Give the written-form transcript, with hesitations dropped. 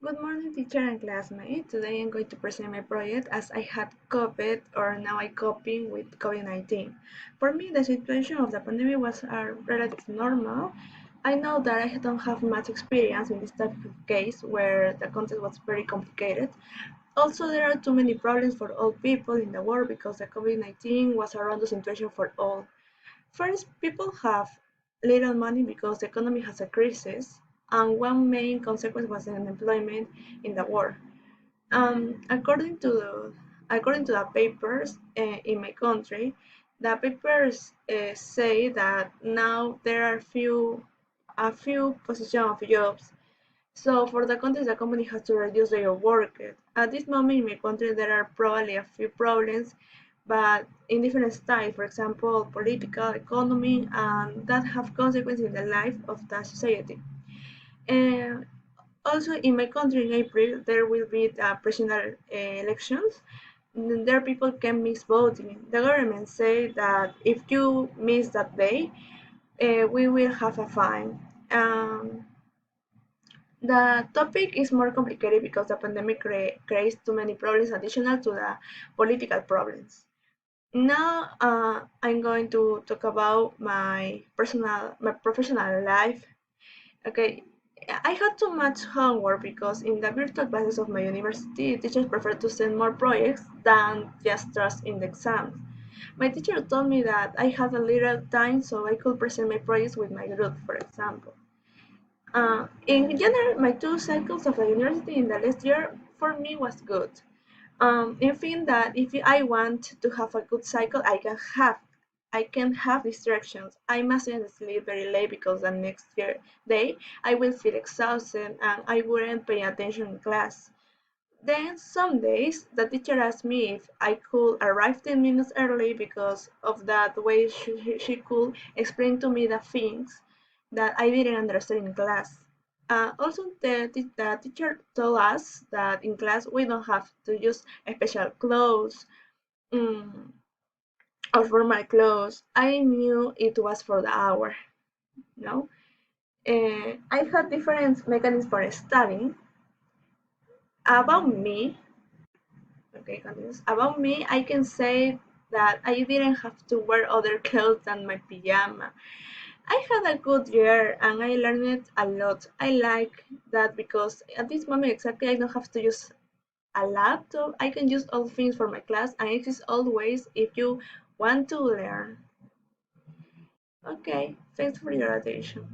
Good morning, teacher and classmate. Today I'm going to present my project as I had COVID or now I coping with COVID-19. For me, the situation of the pandemic was relatively normal. I know that I don't have much experience in this type of case where the content was very complicated. Also, there are too many problems for all people in the world because the COVID-19 was around the situation for all. First, people have little money because the economy has a crisis, and one main consequence was the unemployment in the world. According to the papers in my country, the papers say that now there are a few position of jobs. So for the country, the company has to reduce their workers. At this moment in my country, there are probably a few problems, but in different styles. For example, political, economy, and that have consequences in the life of the society. And also in my country in April, there will be the presidential elections. There people can miss voting. The government say that if you miss that day, we will have a fine. The topic is more complicated because the pandemic creates too many problems additional to the political problems. Now I'm going to talk about my professional life. Okay, I had too much homework because in the virtual classes of my university, teachers prefer to send more projects than just trust in the exams. My teacher told me that I had a little time so I could present my projects with my group, for example. In general, my two cycles of the university in the last year for me was good. I think that if I want to have a good cycle, I can have distractions. I mustn't sleep very late because the next day I will feel exhausted and I wouldn't pay attention in class. Then some days the teacher asked me if I could arrive 10 minutes early because of that way she could explain to me the things that I didn't understand in class. Also, the teacher told us that in class we don't have to use special clothes um, or formal clothes. I knew it was for the hour. No, I had different mechanisms for studying. About me, okay, continues. About me, I can say that I didn't have to wear other clothes than my pajama. I had a good year and I learned a lot. I like that because at this moment exactly I don't have to use a laptop. I can use all things for my class and it is always if you want to learn. Okay, thanks for your attention.